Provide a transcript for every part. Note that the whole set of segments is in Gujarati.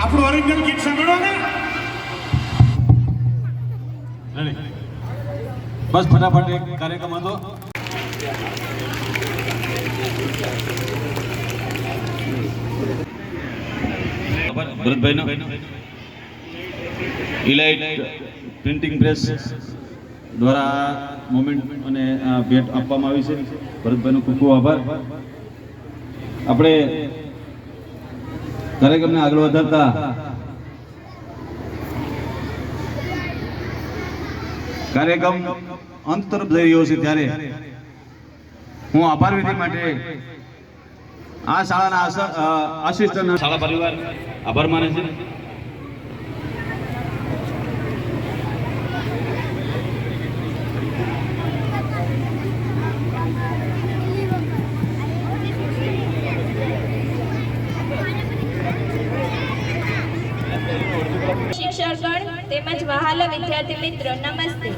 આપણું ઓરિજિનલ ગીત સાંભળો ને. બસ ફટાફટ એક કાર્યક્રમ હતો. ભરતભાઈનો ઇલાઇટ પ્રિન્ટિંગ પ્રેસ દ્વારા મોમેન્ટ અને ભેટ આપવામાં આવી છે. ભરતભાઈનો ખૂબ ખૂબ આભાર. આપણે કાર્યક્રમને આગળ વધારતા કાર્યક્રમ અંત તરફ જઈ રહ્યો છે ત્યારે હું આભાર વિધિ માટે આ શાળાના આશિષ્ટ શાળા પરિવાર આભાર માને છે. શિક્ષકગણ તેમજ વહાલા વિદ્યાર્થી મિત્રો નમસ્તે.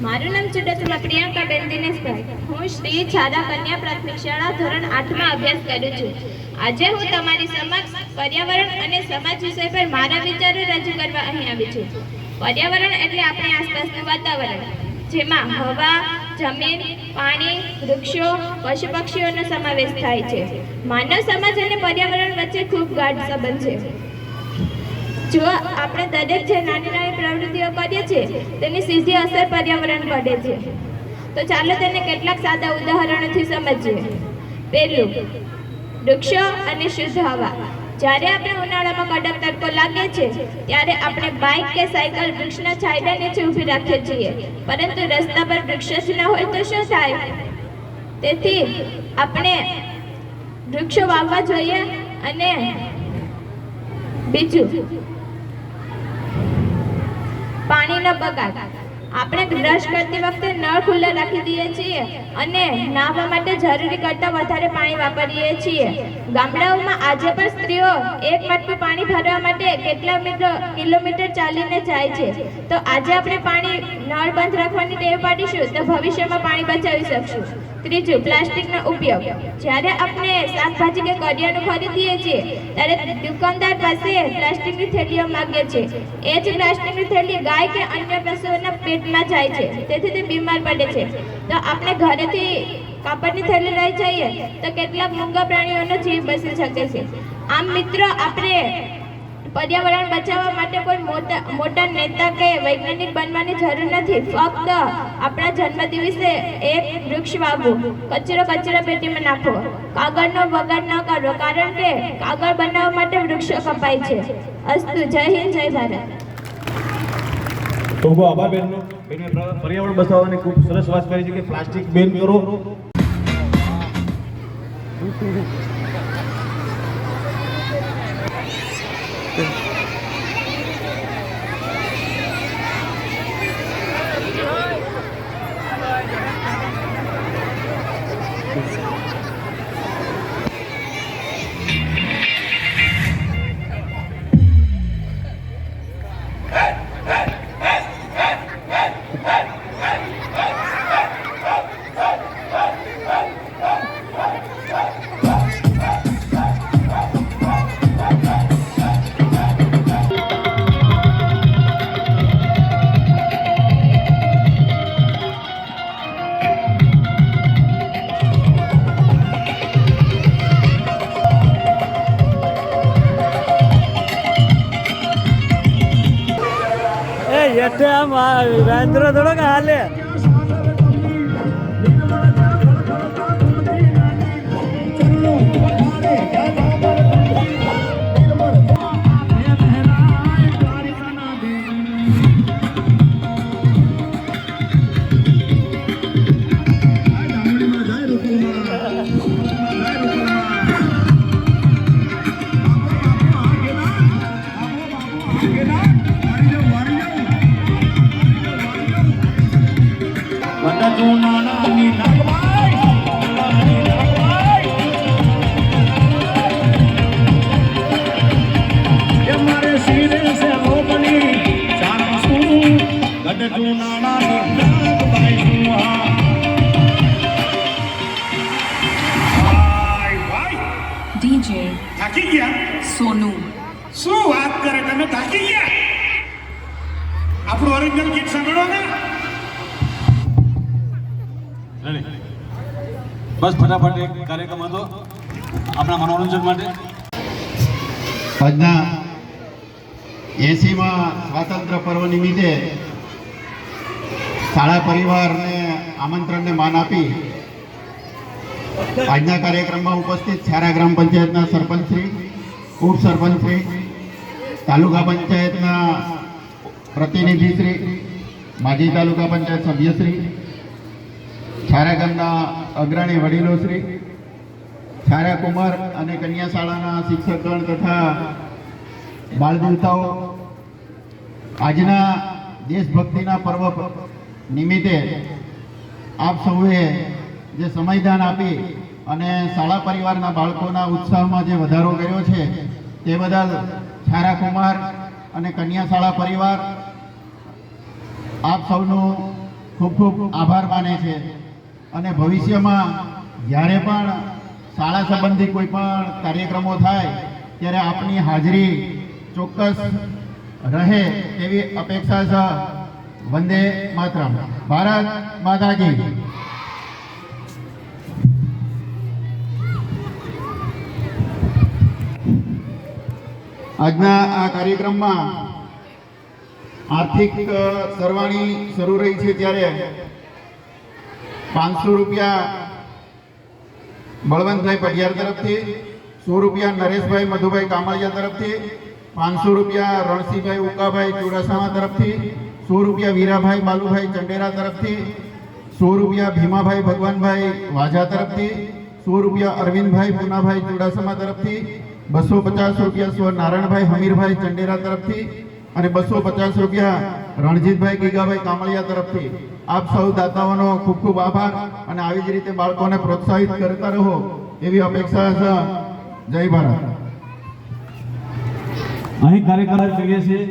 મારું નામ ચુડાસમા પ્રિયંકાબેન દિનેશભાઈ. હું શ્રી છારા કન્યા પ્રાથમિક શાળા ધોરણ 8માં અભ્યાસ કરું છું. આજે હું તમારી સમક્ષ પર્યાવરણ અને સમાજ વિષય પર મારા વિચારો રજૂ કરવા અહીં આવી છું. પર્યાવરણ એટલે આપણી આસપાસનું વાતાવરણ, જેમાં હવા, જમીન, પાણી, વૃક્ષો, પશુ પક્ષીઓનો સમાવેશ થાય છે. માનવ સમાજ અને પર્યાવરણ વચ્ચે ખૂબ ગાઢ સંબંધ છે. જો આપણે દરેક જે નાની નાની પ્રવૃત્તિઓ કરીએ છીએ તેની સીધી અસર પર્યાવરણ પડે છે. તો ચાલો તેને કેટલાક સાદા ઉદાહરણોથી સમજીએ. પહેલું, વૃક્ષો અને શુદ્ધ હવા. જ્યારે આપણે ઉનાળામાં કડક તડકો લાગે છે ત્યારે આપણે બાઇક કે સાયકલ વૃક્ષના છાંયડા નીચે ઊભી રાખીએ છીએ, પરંતુ રસ્તા પર વૃક્ષ જ ન હોય તો શું થાય? તેથી આપણે વૃક્ષો વાવવા જોઈએ. અને બીજું, પાણીનો બગાડ. આપણે બ્રશ કરતી વખતે નળ ખુલ્લા રાખી દઈએ છીએ અને નાહવા માટે જરૂરી કરતાં વધારે પાણી વાપરીએ છીએ. ગામડાઓમાં આજે પણ સ્ત્રીઓ એક માટલું પાણી ભરવા માટે કેટલા કિલોમીટર ચાલીને જાય છે. તો આજે આપણે પાણી નળ બંધ રાખવાની ટેવ પાડીશું તો ભવિષ્યમાં પાણી બચાવી શકશું. ત્રીજું, પ્લાસ્ટિકનો ઉપયોગ. જ્યારે આપણે શાકભાજી કે કરિયાણું ખરીદીએ છીએ ત્યારે દુકાનદાર પાસે પ્લાસ્ટિકની થેલીઓ માંગે છે. એ જ પ્લાસ્ટિકની થેલી ગાય કે અન્ય પશુઓના પેટમાં જાય છે, તેથી તે બીમાર પડે છે. તો આપણે ઘરેથી કાપડની થેલી લઈ જઈએ તો કેટલાક મૂંગા પ્રાણીઓનો જીવ બચી શકે છે. આમ મિત્રો, આપણે પર્યાવરણ બચાવવા માટે કોઈ મોટા નેતા કે વૈજ્ઞાનિક બનવાની જરૂર નથી. ફક્ત આપણા જન્મદિવસે એક વૃક્ષ વાવવું, કચરો પેટીમાં નાખવો, કાગળનો બગાડ ન કરવો, કારણ કે કાગળ બનાવવા માટે વૃક્ષો કપાય છે. અસ્તુ. જય હિન્દ, જય ભારત. ખૂબ આભાર બેનનો. બેને પર્યાવરણ બચાવવાની ખૂબ સરસ વાત કરી છે કે પ્લાસ્ટિક બેન કરો. એટલે આમ વેન્દ્ર થોડોક હાલે. DJ સોનુ શું વાત કરે તમે થાકી ગયા આપણું ઓરિજિનલ ગીત સાંભળો ને બસ ફટાફટ એક કાર્યક્રમ હતો આપણા મનોરંજન માટે. આજના 80માં સ્વાતંત્ર્ય પર્વ નિમિત્તે શાળા પરિવારને આમંત્રણને માન આપી આજના કાર્યક્રમમાં ઉપસ્થિત છારા ગ્રામ પંચાયતના સરપંચશ્રી, ઉપસરપંચશ્રી, તાલુકા પંચાયતના પ્રતિનિધિશ્રી, માજી તાલુકા પંચાયત સભ્યશ્રી, છારા ગામના અગ્રણી વડીલોશ્રી, છારા કુમાર અને કન્યા શાળાના શિક્ષકગણ તથા બાળદેવતાઓ, આજના દેશભક્તિના પર્વ નિમિત્તે આપ સૌએ જે સમયદાન આપી અને શાળા પરિવારના બાળકોના ઉત્સાહમાં જે વધારો કર્યો છે તે બદલ છારા કુમાર અને કન્યા શાળા પરિવાર આપ સૌનો ખૂબ ખૂબ આભાર માને છે અને ભવિષ્યમાં જ્યારે પણ શાળા સંબંધી કોઈ પણ કાર્યક્રમો થાય ત્યારે આપની હાજરી ચોક્કસ રહે એવી અપેક્ષા છે. વંદે માતરમ. ભારત માતા કી. આજના આ કાર્યક્રમમાં આર્થિક સરવાણી શરૂ રહી છે ત્યારે 500 રૂપિયા બળવંતભાઈ પઢિયાર તરફથી, 100 રૂપિયા નરેશભાઈ મધુભાઈ કામળિયા તરફથી, 500 રૂપિયા રણસિંહભાઈ ઉકાભાઈ ચુડાસમા તરફથી, 100 રૂપિયા વીરાભાઈ બાલુભાઈ ચંડેરા તરફથી, 100 રૂપિયા ભીમાભાઈ ભગવાનભાઈ વાજા તરફથી, 100 રૂપિયા અરવિંદભાઈ પુનાભાઈ ચુડાસમા તરફથી, 250 રૂપિયા સ્વ નારાયણભાઈ હમીરભાઈ ચંડેરા તરફથી અને 250 રૂપિયા રણજીતભાઈ ગીગાભાઈ કામળિયા તરફથી. આપ સૌ દાતાઓનો ખૂબ ખૂબ આભાર અને આવી જ રીતે બાળકોને પ્રોત્સાહિત કરતા રહો એવી અપેક્ષા છે. જય ભારત. અહીં કાર્યક્રમ કરીએ છીએ.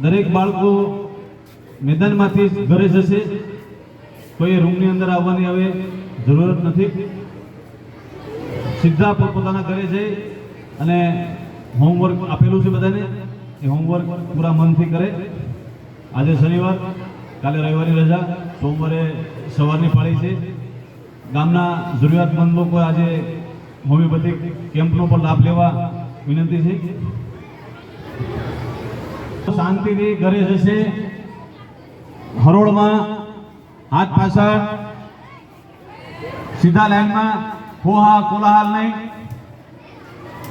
દરેક બાળકો મેદાનમાંથી ઘરે જશે, કોઈ રૂમની અંદર આવવાની હવે જરૂરત નથી. સીધા પોતાના ઘરે જઈ અને હોમવર્ક આપેલું છે બધાને, એ હોમવર્ક પૂરા મનથી કરે. આજે શનિવાર, કાલે રવિવારની રજા, સોમવારે સવારની પાળી છે. ગામના જરૂરિયાતમંદ લોકો આજે હોમિયોપેથિક કેમ્પનો પણ લાભ લેવા વિનંતી છે. શાંતિથી ઘરે જશે. હરોળમાં હાથ પાછળ, સીધા લાઈનમાં, હોહા કોલાહલ નહીં,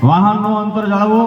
વાહનનું અંતર જાળવો.